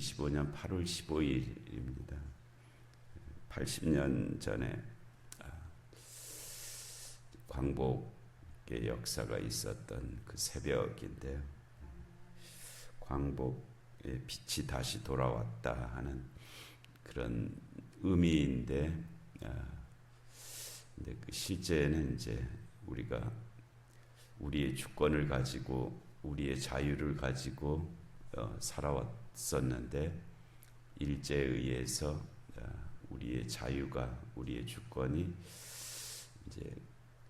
25년 8월 15일입니다. 80년 전에 광복의 역사가 있었던 그 새벽인데요. 광복의 빛이 다시 돌아왔다 하는 그런 의미인데, 근데 그 실제는 이제 우리가 우리의 주권을 가지고 우리의 자유를 가지고 살아왔었는데, 일제에 의해서 우리의 자유가, 우리의 주권이 이제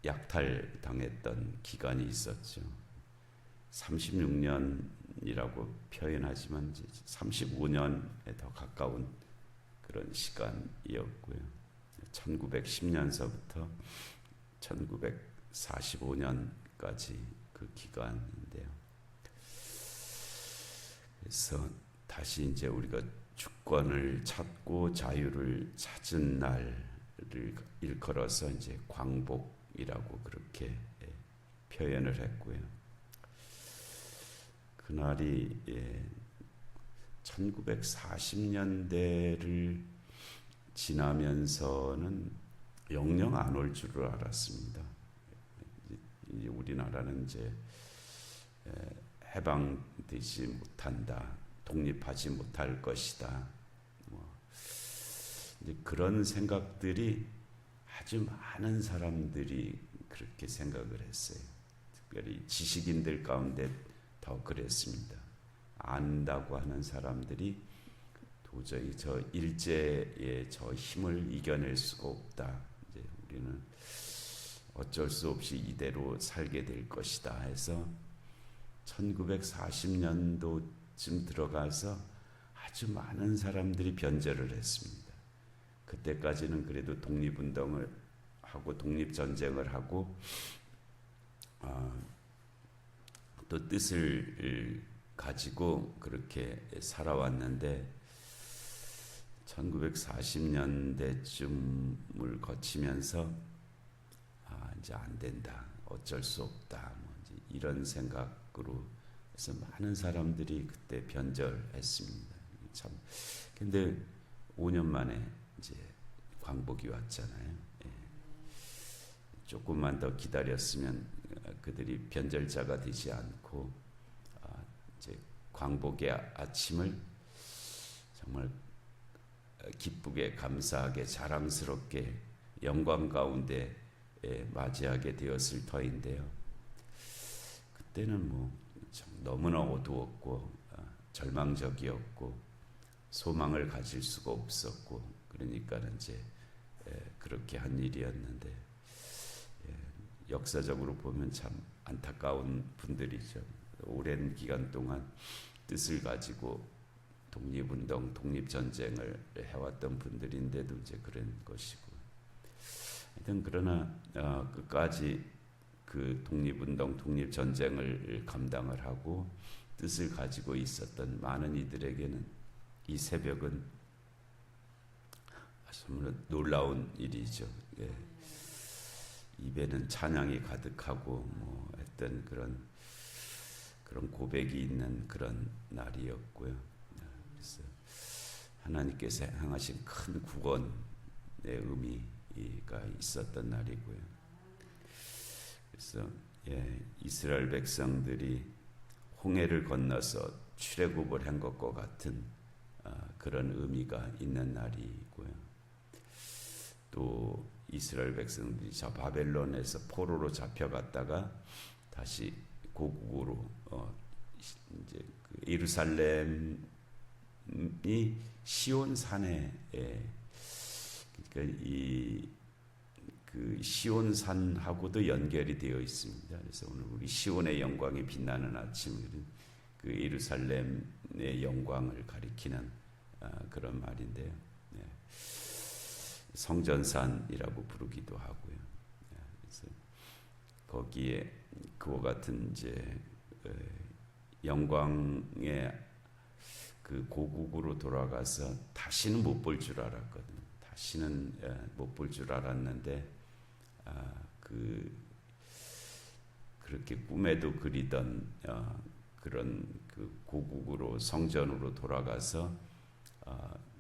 약탈당했던 기간이 있었죠. 36년이라고 표현하지만 35년에 더 가까운 그런 시간이었고요. 1910년서부터 1945년까지 그 기간인데요. 그래서 다시 이제 우리가 주권을 찾고 자유를 찾은 날을 일컬어서 이제 광복이라고 그렇게 표현을 했고요. 그날이 1940년대를 지나면서는 영영 안 올 줄을 알았습니다. 이제 우리나라는 이제 해방되지 못한다, 독립하지 못할 것이다. 이제 그런 생각들이 아주 많은 사람들이 그렇게 생각을 했어요. 특별히 지식인들 가운데 더 그랬습니다. 안다고 하는 사람들이 도저히 저 일제의 저 힘을 이겨낼 수가 없다. 이제 우리는 어쩔 수 없이 이대로 살게 될 것이다 해서 1940년도쯤 들어가서 아주 많은 사람들이 변절을 했습니다. 그때까지는 그래도 독립운동을 하고 독립전쟁을 하고 또 뜻을 가지고 그렇게 살아왔는데 1940년대쯤을 거치면서 이제 안 된다, 어쩔 수 없다, 뭐 이제 이런 생각으로 해서 많은 사람들이 그때 변절했습니다. 참, 근데 5년 만에 이제 광복이 왔잖아요. 조금만 더 기다렸으면 그들이 변절자가 되지 않고 이제 광복의 아침을 정말 기쁘게, 감사하게, 자랑스럽게, 영광 가운데 맞이하게 되었을 터인데요. 그때는 뭐 너무나 어두웠고 절망적이었고 소망을 가질 수가 없었고, 그러니까 이제 그렇게 한 일이었는데, 역사적으로 보면 참 안타까운 분들이죠. 오랜 기간 동안 뜻을 가지고 독립운동, 독립전쟁을 해왔던 분들인데도 이제 그런 것이고, 하여튼 그러나 끝까지 그 독립운동, 독립전쟁을 감당을 하고 뜻을 가지고 있었던 많은 이들에게는 이 새벽은 정말 놀라운 일이죠. 입에는 찬양이 가득하고 뭐 했던 그런 고백이 있는 그런 날이었고요. 그래서 하나님께서 행하신 큰 구원의 의미가 있었던 날이고요. 그래서 이스라엘 백성들이 홍해를 건너서 출애굽을 한 것과 같은 그런 의미가 있는 날이고요. 또 이스라엘 백성들이 저 바벨론에서 포로로 잡혀갔다가 다시 고국으로 이제 그 예루살렘이 시온 산에, 그러니까 그 시온 산하고도 연결이 되어 있습니다. 그래서 오늘 우리 시온의 영광이 빛나는 아침, 그 예루살렘의 영광을 가리키는 그런 말인데요. 성전산이라고 부르기도 하고요. 그래서 거기에 그와 같은 이제 영광의 그 고국으로 돌아가서 다시는 못 볼 줄 알았거든요. 다시는 못 볼 줄 알았는데 그렇게 꿈에도 그리던 그런 그 고국으로 성전으로 돌아가서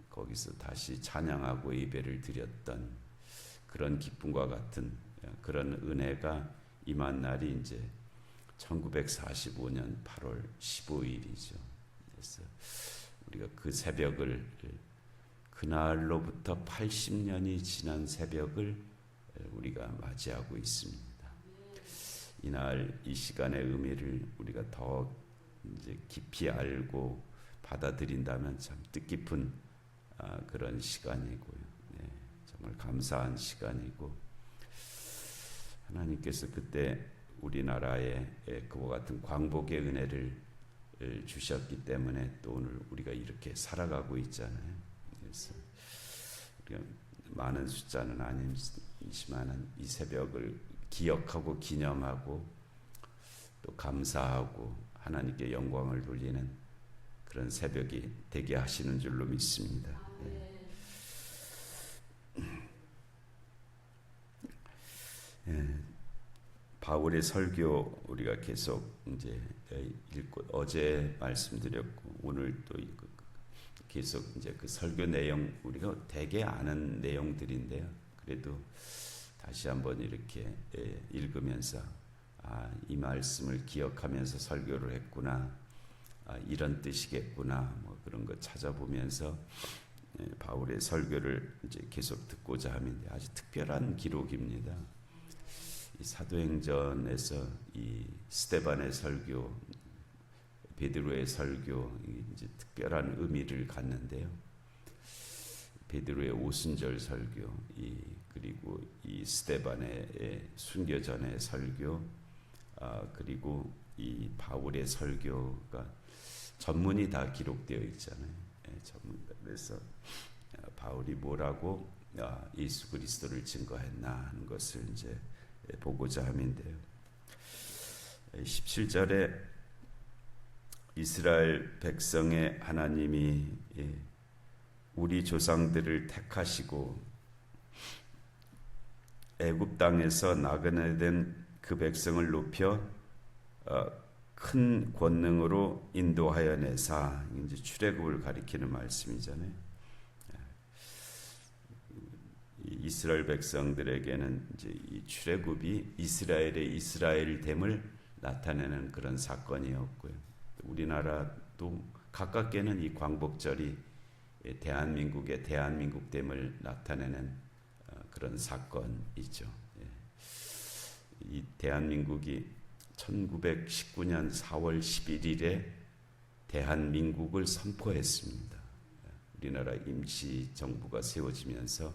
거기서 다시 찬양하고 예배를 드렸던 그런 기쁨과 같은 그런 은혜가 임한 날이 이제 1945년 8월 15일이죠. 그래서 우리가 그 새벽을 그날로부터 80년이 지난 새벽을 우리가 맞이하고 있습니다. 이날 이 시간의 의미를 우리가 더 이제 깊이 알고 받아들인다면 참 뜻깊은 그런 시간이고요. 네, 정말 감사한 시간이고 하나님께서 그때 우리나라에 그와 같은 광복의 은혜를 주셨기 때문에 또 오늘 우리가 이렇게 살아가고 있잖아요. 그래서 우리가 많은 숫자는 아니지만 이 새벽을 기억하고 기념하고 또 감사하고 하나님께 영광을 돌리는 그런 새벽이 되게 하시는 줄로 믿습니다. 바울의 설교 우리가 계속 이제 읽고 어제 말씀드렸고 오늘 또 계속 이제 그 설교 내용 우리가 되게 아는 내용들인데요. 그래도 다시 한번 이렇게 읽으면서 이 말씀을 기억하면서 설교를 했구나, 이런 뜻이겠구나, 뭐 그런 거 찾아보면서 바울의 설교를 이제 계속 듣고자 하는데 아주 특별한 기록입니다. 이 사도행전에서 이 스데반의 설교, 베드로의 설교 이제 특별한 의미를 갖는데요. 베드로의 오순절 설교, 그리고 이 스데반의 순교전의 설교, 그리고 이 바울의 설교가 전문이 다 기록되어 있잖아요. 그래서 바울이 뭐라고 예수 그리스도를 증거했나 하는 것을 이제 보고자 함인데요. 17절에 이스라엘 백성의 하나님이 우리 조상들을 택하시고 애굽 땅에서 나그네된 그 백성을 높여 큰 권능으로 인도하여 내사, 이제 출애굽을 가리키는 말씀이잖아요. 이스라엘 백성들에게는 이제 이 출애굽이 이스라엘의 이스라엘됨을 나타내는 그런 사건이었고요. 우리나라도 가깝게는 이 광복절이 대한민국의 대한민국됨을 나타내는 그런 사건이죠. 이 대한민국이 1919년 4월 11일에 대한민국을 선포했습니다. 우리나라 임시정부가 세워지면서,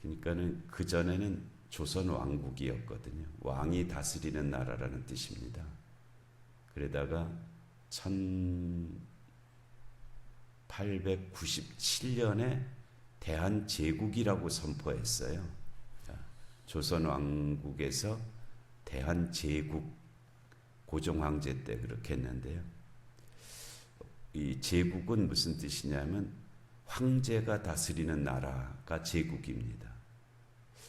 그러니까는 그전에는 조선 왕국이었거든요. 왕이 다스리는 나라라는 뜻입니다. 그러다가 1897년에 대한제국이라고 선포했어요. 조선 왕국에서 대한제국, 고종황제 때 그렇게 했는데요. 이 제국은 무슨 뜻이냐면 황제가 다스리는 나라가 제국입니다.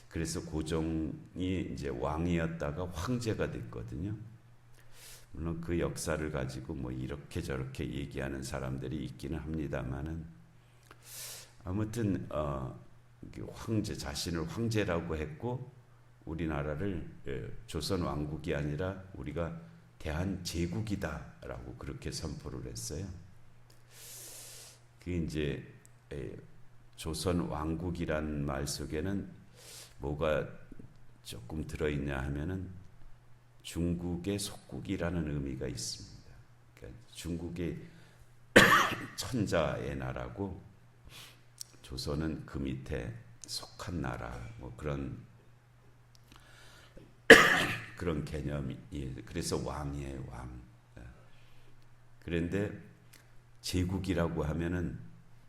그래서 고종이 이제 왕이었다가 황제가 됐거든요. 물론 그 역사를 가지고 뭐 이렇게 저렇게 얘기하는 사람들이 있기는 합니다만은 아무튼 황제, 자신을 황제라고 했고 우리나라를 조선 왕국이 아니라 우리가 대한제국이다라고 그렇게 선포를 했어요. 그게 이제 조선 왕국이란 말 속에는 뭐가 조금 들어있냐 하면은 중국의 속국이라는 의미가 있습니다. 그러니까 중국의 천자의 나라고 조선은 그 밑에 속한 나라, 뭐 그런 개념이, 그래서 왕이에요, 왕. 그런데 제국이라고 하면은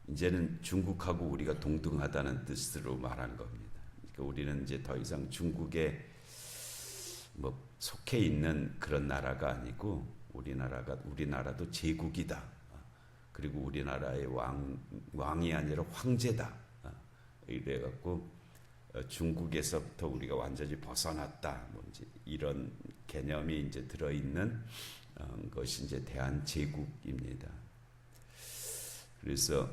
이제는 중국하고 우리가 동등하다는 뜻으로 말한 겁니다. 그러니까 우리는 이제 더 이상 중국에 뭐 속해 있는 그런 나라가 아니고 우리나라도 제국이다. 그리고 우리나라의 왕이 아니라 황제다. 이래갖고 중국에서부터 우리가 완전히 벗어났다. 뭐 이제 이런 개념이 이제 들어있는 것이 이제 대한제국입니다. 그래서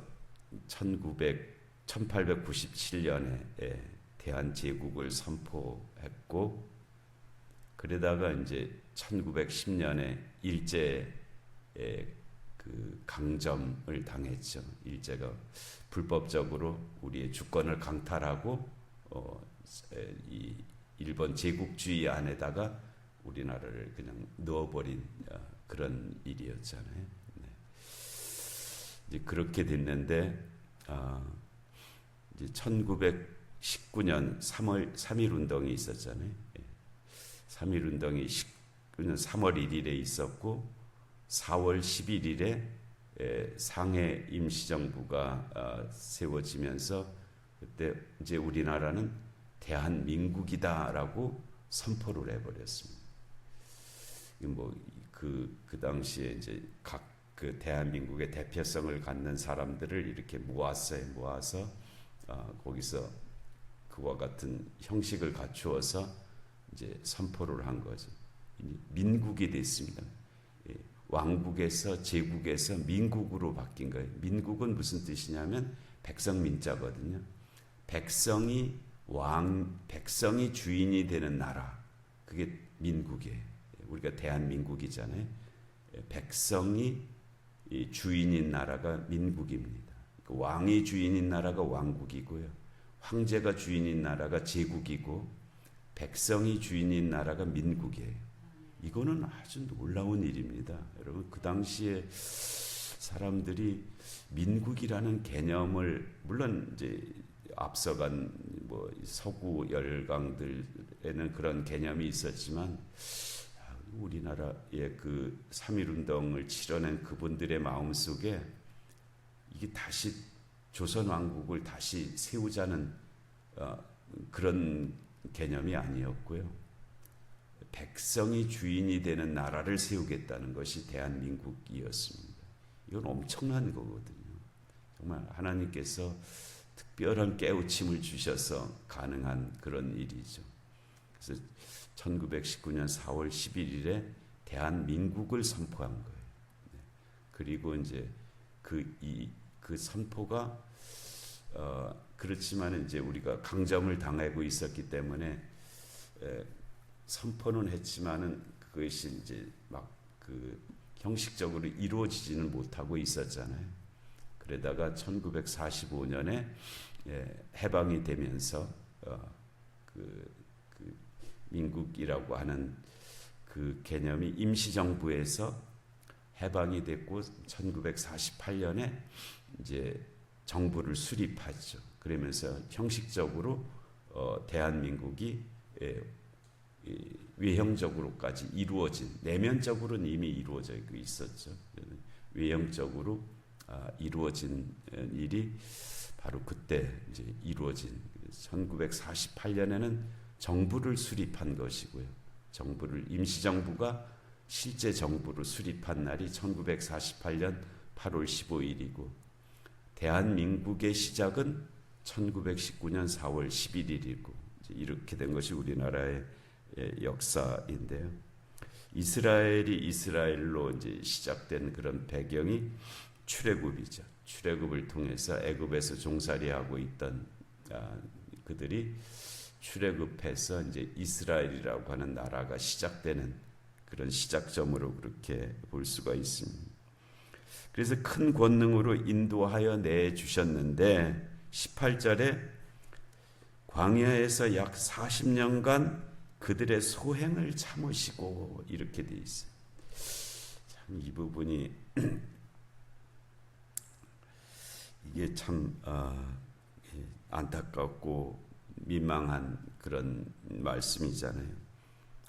1897년에 대한제국을 선포했고, 그러다가 이제 1910년에 일제에 그 강점을 당했죠. 일제가 불법적으로 우리의 주권을 강탈하고 이 일본 제국주의 안에다가 우리나라를 그냥 넣어버린 그런 일이었잖아요. 네. 이제 그렇게 됐는데 이제 1919년 3월 운동이 있었잖아요. 3.1 운동이 19년 3월 1일에 있었고 4월 11일에 상해 임시정부가 세워지면서 그때 이제 우리나라는 대한민국이다라고 선포를 해버렸습니다. 그 당시에 이제 각 그 대한민국의 대표성을 갖는 사람들을 이렇게 모아서 거기서 그와 같은 형식을 갖추어서 이제 선포를 한 거죠. 민국이 됐습니다. 왕국에서 제국에서 민국으로 바뀐 거예요. 민국은 무슨 뜻이냐면 백성민자거든요. 백성이 주인이 되는 나라. 그게 민국이에요. 우리가 대한민국이잖아요. 백성이 주인인 나라가 민국입니다. 왕이 주인인 나라가 왕국이고요. 황제가 주인인 나라가 제국이고 백성이 주인인 나라가 민국이에요. 이거는 아주 놀라운 일입니다. 여러분, 그 당시에 사람들이 민국이라는 개념을, 물론 이제 앞서간 뭐 서구 열강들에는 그런 개념이 있었지만 우리나라의 그 3.1 운동을 치러낸 그분들의 마음속에 이게 다시 조선 왕국을 다시 세우자는 그런 개념이 아니었고요. 백성이 주인이 되는 나라를 세우겠다는 것이 대한민국이었습니다. 이건 엄청난 거거든요. 정말 하나님께서 특별한 깨우침을 주셔서 가능한 그런 일이죠. 그래서 1919년 4월 11일에 대한민국을 선포한 거예요. 그리고 이제 그 선포가 그렇지만 이제 우리가 강점을 당하고 있었기 때문에 선포는 했지만은 그것이 이제 막 그 형식적으로 이루어지지는 못하고 있었잖아요. 그러다가 1945년에 해방이 되면서 그 민국이라고 하는 그 개념이 임시정부에서 해방이 됐고 1948년에 이제 정부를 수립하죠. 그러면서 형식적으로 대한민국이 외형적으로까지 이루어진, 내면적으로는 이미 이루어져 있었죠. 외형적으로 이루어진 일이 바로 그때 이제 이루어진 1948년에는 정부를 수립한 것이고요. 정부를 임시정부가 실제 정부로 수립한 날이 1948년 8월 15일이고 대한민국의 시작은 1919년 4월 11일이고 이렇게 된 것이 우리나라의 역사인데요. 이스라엘로 이제 시작된 그런 배경이 출애굽이죠. 출애굽을 통해서 애굽에서 종살이하고 있던 그들이 출애굽해서 이제 이스라엘이라고 하는 나라가 시작되는 그런 시작점으로 그렇게 볼 수가 있습니다. 그래서 큰 권능으로 인도하여 내주셨는데 18절에 광야에서 약 40년간 그들의 소행을 참으시고 이렇게 돼 있어요. 참 이 부분이 이게 참 안타깝고 민망한 그런 말씀이잖아요.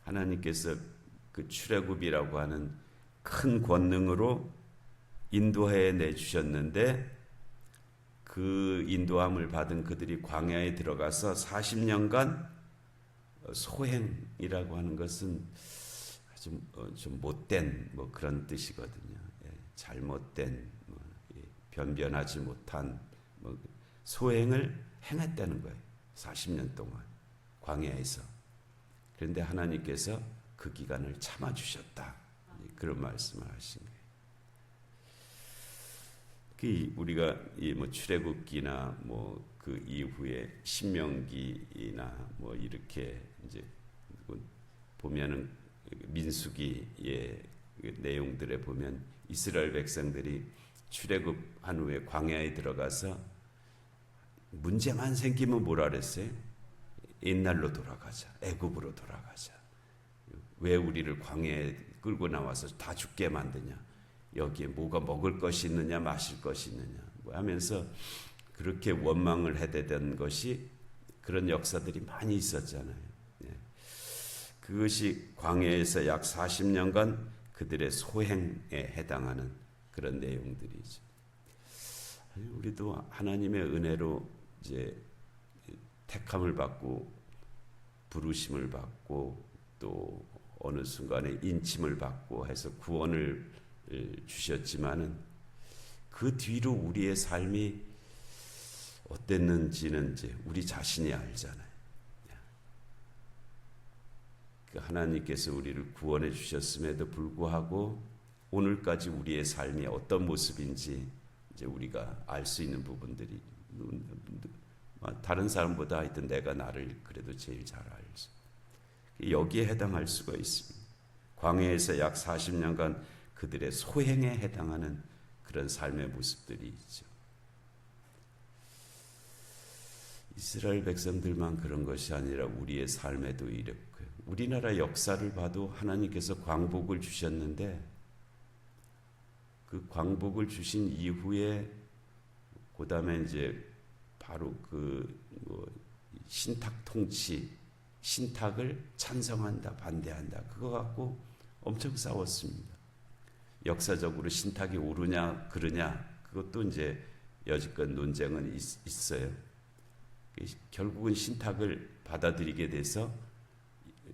하나님께서 그 출애굽이라고 하는 큰 권능으로 인도해 내주셨는데 그 인도함을 받은 그들이 광야에 들어가서 40년간 소행이라고 하는 것은 아주 좀 못된 뭐 그런 뜻이거든요. 잘못된 변변하지 못한 뭐 소행을 행했다는 거예요. 40년 동안 광야에서. 그런데 하나님께서 그 기간을 참아주셨다. 그런 말씀을 하신 거예요. 우리가 이 뭐 출애굽기나 뭐 그 이후에 신명기나 뭐 이렇게 이제 보면은 민수기의 내용들에 보면 이스라엘 백성들이 출애굽한 후에 광야에 들어가서 문제만 생기면 뭐라 그랬어요? 옛날로 돌아가자. 애굽으로 돌아가자. 왜 우리를 광야에 끌고 나와서 다 죽게 만드냐? 여기에 뭐가 먹을 것이 있느냐, 마실 것이 있느냐 뭐 하면서 그렇게 원망을 해대던 것이 그런 역사들이 많이 있었잖아요. 그것이 광야에서 약 40년간 그들의 소행에 해당하는 그런 내용들이죠. 우리도 하나님의 은혜로 이제 택함을 받고 부르심을 받고 또 어느 순간에 인침을 받고 해서 구원을 주셨지만은 그 뒤로 우리의 삶이 어땠는지는 이제 우리 자신이 알잖아요. 하나님께서 우리를 구원해 주셨음에도 불구하고 오늘까지 우리의 삶이 어떤 모습인지 이제 우리가 알 수 있는 부분들이 다른 사람보다 하여튼 내가 나를 그래도 제일 잘 알죠. 여기에 해당할 수가 있습니다. 광야에서 약 40년간 그들의 소행에 해당하는 그런 삶의 모습들이 있죠. 이스라엘 백성들만 그런 것이 아니라 우리의 삶에도 이렇고요. 우리나라 역사를 봐도 하나님께서 광복을 주셨는데 그 광복을 주신 이후에 그다음에 이제 바로 신탁 통치, 신탁을 찬성한다, 반대한다. 그거 갖고 엄청 싸웠습니다. 역사적으로 신탁이 옳으냐 그르냐 그것도 이제 여지껏 논쟁은 있어요. 결국은 신탁을 받아들이게 돼서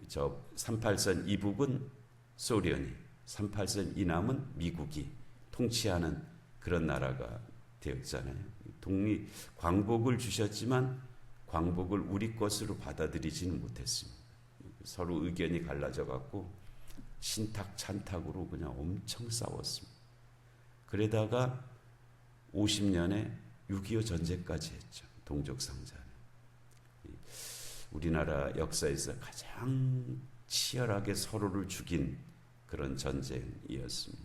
저 38선 이북은 소련이, 38선 이남은 미국이 통치하는 그런 나라가 되었잖아요. 광복을 주셨지만 광복을 우리 것으로 받아들이지는 못했습니다. 서로 의견이 갈라져 갖고 신탁 찬탁으로 그냥 엄청 싸웠습니다. 그러다가 50년에 6.25 전쟁까지 했죠. 동족상잔. 우리나라 역사에서 가장 치열하게 서로를 죽인 그런 전쟁이었습니다.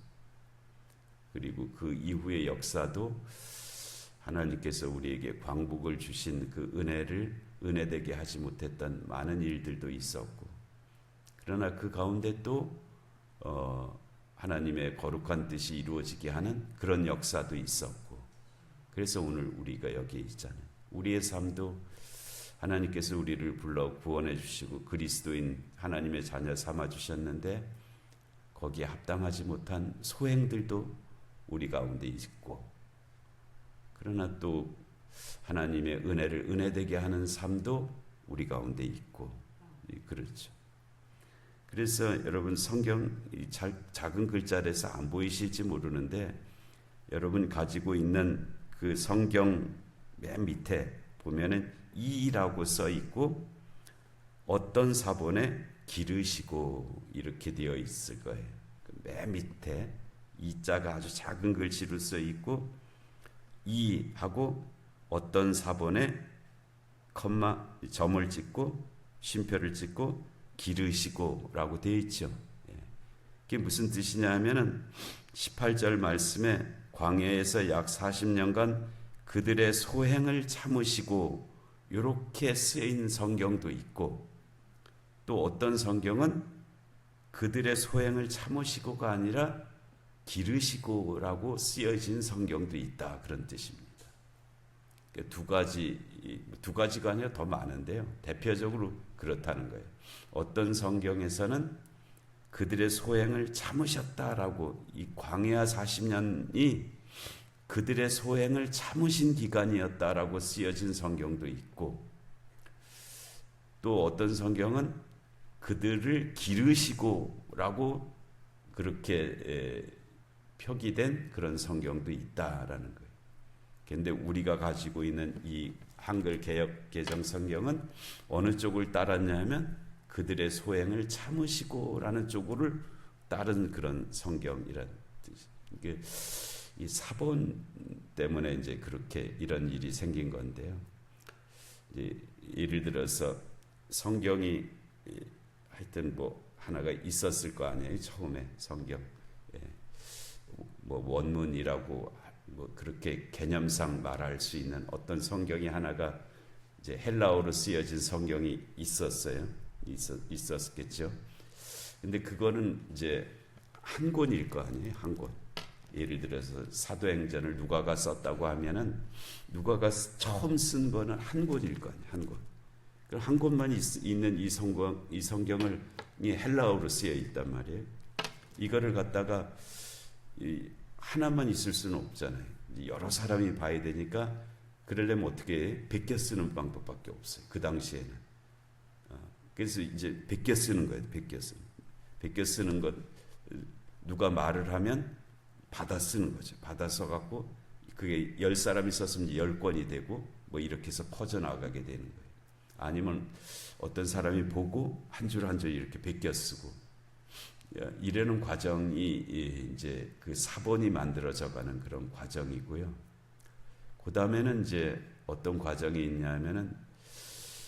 그리고 그 이후의 역사도 하나님께서 우리에게 광복을 주신 그 은혜를 은혜되게 하지 못했던 많은 일들도 있었고, 그러나 그 가운데 또 하나님의 거룩한 뜻이 이루어지게 하는 그런 역사도 있었고, 그래서 오늘 우리가 여기 있잖아요. 우리의 삶도 하나님께서 우리를 불러 구원해 주시고 그리스도인 하나님의 자녀 삼아 주셨는데 거기에 합당하지 못한 소행들도 우리 가운데 있고, 그러나 또 하나님의 은혜를 은혜되게 하는 삶도 우리 가운데 있고, 그렇죠. 그래서 여러분 성경 작은 글자라서 안 보이실지 모르는데 여러분 가지고 있는 그 성경 맨 밑에 보면은 이라고 써 있고 어떤 사본에 기르시고 이렇게 되어 있을 거예요. 맨 밑에 이자가 아주 작은 글씨로 써 있고 이 하고 어떤 사본에 컴마 점을 찍고 쉼표를 찍고 기르시고 라고 되어 있죠. 그게 무슨 뜻이냐 하면은 18절 말씀에 광야에서 약 40년간 그들의 소행을 참으시고 이렇게 쓰인 성경도 있고, 또 어떤 성경은 그들의 소행을 참으시고가 아니라 기르시고라고 쓰여진 성경도 있다, 그런 뜻입니다. 두 가지가 아니라 더 많은데요. 대표적으로 그렇다는 거예요. 어떤 성경에서는 그들의 소행을 참으셨다라고, 이 광야 40년이 그들의 소행을 참으신 기간이었다라고 쓰여진 성경도 있고, 또 어떤 성경은 그들을 기르시고라고 그렇게 표기된 그런 성경도 있다라는 거예요. 그런데 우리가 가지고 있는 이 한글 개역 개정 성경은 어느 쪽을 따랐냐면 그들의 소행을 참으시고라는 쪽을 다른 그런 성경이란 뜻이. 이게 이 사본 때문에 이제 그렇게 이런 일이 생긴 건데요. 이제 예를 들어서 성경이 하여튼 뭐 하나가 있었을 거 아니에요. 처음에 성경. 예. 뭐 원문이라고 뭐 그렇게 개념상 말할 수 있는 어떤 성경이 하나가 이제 헬라어로 쓰여진 성경이 있었어요. 있었겠죠. 근데 그거는 이제 한 권일 거 아니에요. 한 권. 예를 들어서 사도행전을 누가가 썼다고 하면은 누가가 처음 쓴 거는 한 권일 거 아니에요. 한 권. 그럼 한 권만 있는 이 성경을 헬라어로 쓰여 있단 말이에요. 이거를 갖다가 하나만 있을 수는 없잖아요. 여러 사람이 봐야 되니까 그러려면 어떻게 해? 베껴 쓰는 방법밖에 없어요. 그 당시에는. 그래서 이제 베껴 쓰는 거예요. 베껴 쓰는 것. 누가 말을 하면 받아 쓰는 거죠. 받아 써갖고 그게 10사람이 썼으면 10권이 되고 뭐 이렇게 해서 퍼져나가게 되는 거예요. 아니면 어떤 사람이 보고 한 줄 한 줄 이렇게 베껴 쓰고 이러는 과정이 이제 그 사본이 만들어져 가는 그런 과정이고요. 그 다음에는 이제 어떤 과정이 있냐면은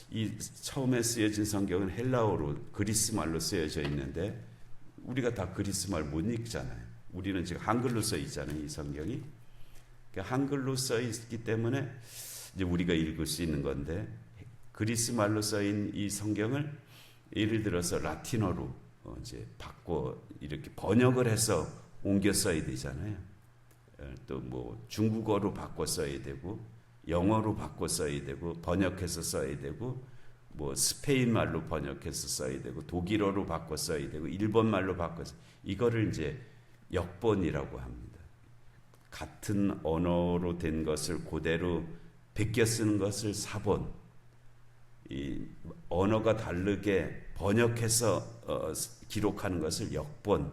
이 처음에 쓰여진 성경은 헬라어로 그리스 말로 쓰여져 있는데 우리가 다 그리스 말 못 읽잖아요. 우리는 지금 한글로 써 있잖아요. 이 성경이 한글로 써 있기 때문에 이제 우리가 읽을 수 있는 건데 그리스 말로 써인 이 성경을 예를 들어서 라틴어로 이제 바꿔 이렇게 번역을 해서 옮겨 써야 되잖아요. 또 뭐 중국어로 바꿔 써야 되고 영어로 바꿔 써야 되고 번역해서 써야 되고 뭐 스페인 말로 번역해서 써야 되고 독일어로 바꿔 써야 되고 일본 말로 바꿔 이거를 이제 역본이라고 합니다. 같은 언어로 된 것을 그대로 베껴 쓰는 것을 사본. 이 언어가 다르게 번역해서 기록하는 것을 역본.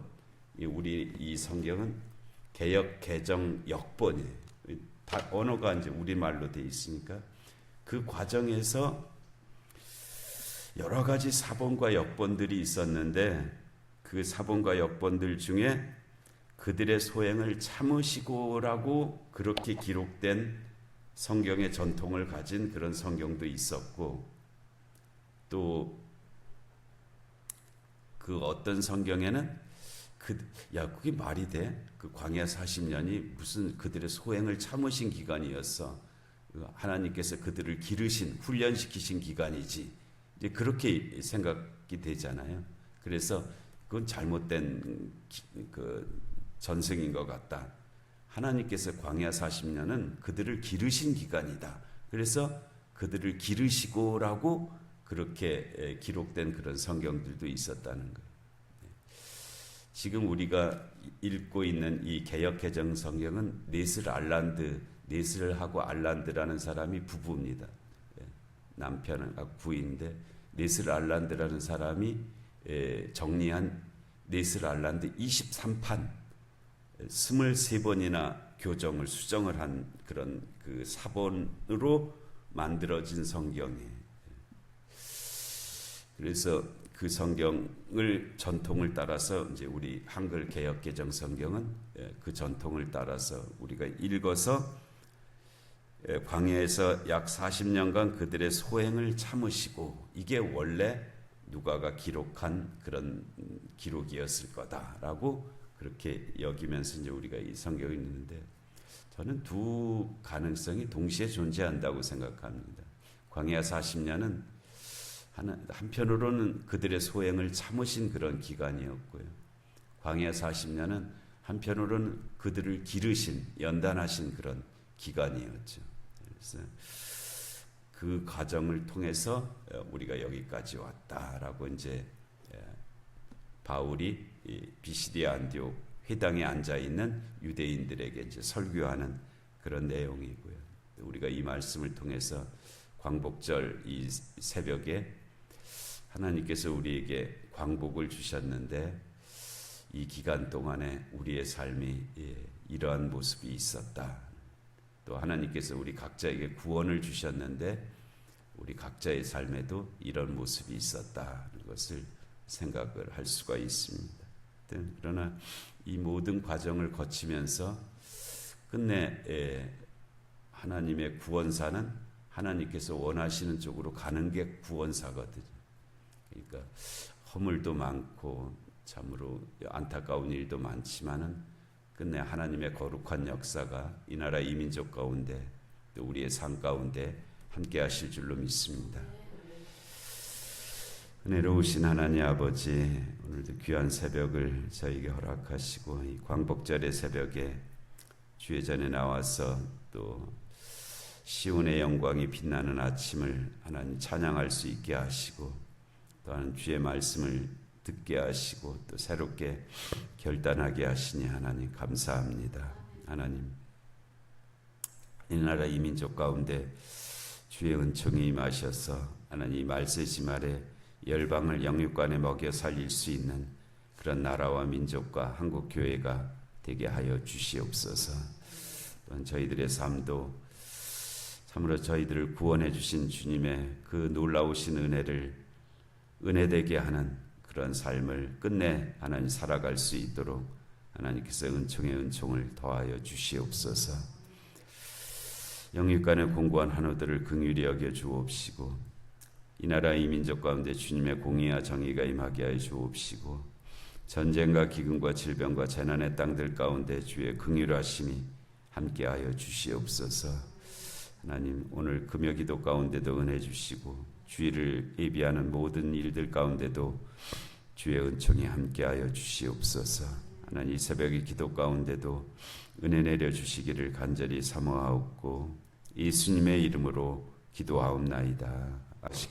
우리 이 성경은 개역 개정 역본이에요. 다 언어가 이제 우리 말로 돼 있으니까 그 과정에서 여러 가지 사본과 역본들이 있었는데 그 사본과 역본들 중에 그들의 소행을 참으시고라고 그렇게 기록된 성경의 전통을 가진 그런 성경도 있었고 또 그 어떤 성경에는 그게 말이 돼? 그 광야 40년이 무슨 그들의 소행을 참으신 기간이었어. 하나님께서 그들을 기르신, 훈련시키신 기간이지. 이제 그렇게 생각이 되잖아요. 그래서 그건 잘못된 그 전승인 것 같다. 하나님께서 광야 40년은 그들을 기르신 기간이다. 그래서 그들을 기르시고라고 그렇게 기록된 그런 성경들도 있었다는 거예요. 지금 우리가 읽고 있는 이 개역개정 성경은 네슬하고 알란드라는 사람이 부부입니다. 남편은 부인인데 네슬 알란드라는 사람이 정리한 네슬 알란드 23판 23번이나 교정을 수정을 한 그런 그 사본으로 만들어진 성경이에요. 그래서 그 성경을 전통을 따라서 이제 우리 한글 개역 개정 성경은 그 전통을 따라서 우리가 읽어서 광야에서 약 40년간 그들의 소행을 참으시고 이게 원래 누가가 기록한 그런 기록이었을 거다라고 그렇게 여기면서 이제 우리가 이 성경을 읽는데 저는 두 가능성이 동시에 존재한다고 생각합니다. 광야 40년은 한편으로는 그들의 소행을 참으신 그런 기간이었고요. 광야 40년은 한편으로는 그들을 기르신, 연단하신 그런 기간이었죠. 그래서 그 과정을 통해서 우리가 여기까지 왔다라고 이제 바울이 비시디아 안디옥 회당에 앉아 있는 유대인들에게 이제 설교하는 그런 내용이고요. 우리가 이 말씀을 통해서 광복절 이 새벽에 하나님께서 우리에게 광복을 주셨는데 이 기간 동안에 우리의 삶이 이러한 모습이 있었다. 또 하나님께서 우리 각자에게 구원을 주셨는데 우리 각자의 삶에도 이런 모습이 있었다는 것을 생각을 할 수가 있습니다. 그러나 이 모든 과정을 거치면서 끝내 하나님의 구원사는 하나님께서 원하시는 쪽으로 가는 게 구원사거든요. 그러니까 허물도 많고 참으로 안타까운 일도 많지만은 끝내 하나님의 거룩한 역사가 이 나라 이 민족 가운데 또 우리의 삶 가운데 함께 하실 줄로 믿습니다. 은혜로우신 하나님 아버지, 오늘도 귀한 새벽을 저에게 허락하시고 이 광복절의 새벽에 주의 전에 나와서 또 시온의 영광이 빛나는 아침을 하나님 찬양할 수 있게 하시고 또한 주의 말씀을 듣게 하시고 또 새롭게 결단하게 하시니 하나님 감사합니다. 하나님, 이 나라 이 민족 가운데 주의 은총이 임하셔서 하나님 이 말세지 말에 열방을 영육간에 먹여 살릴 수 있는 그런 나라와 민족과 한국교회가 되게 하여 주시옵소서. 또한 저희들의 삶도 참으로 저희들을 구원해 주신 주님의 그 놀라우신 은혜를 은혜되게 하는 그런 삶을 끝내 하나님 살아갈 수 있도록 하나님께서 은총의 은총을 더하여 주시옵소서. 영육간의 공고한 한우들을 긍휼히 여겨 주옵시고 이 나라 이 민족 가운데 주님의 공의와 정의가 임하게 하여 주옵시고 전쟁과 기근과 질병과 재난의 땅들 가운데 주의 긍휼하심이 함께하여 주시옵소서. 하나님, 오늘 금요기도 가운데도 은혜 주시고 주의를 예비하는 모든 일들 가운데도 주의 은총이 함께하여 주시옵소서. 하나님, 이 새벽의 기도 가운데도 은혜 내려 주시기를 간절히 사모하옵고 예수님의 이름으로 기도하옵나이다. 아시게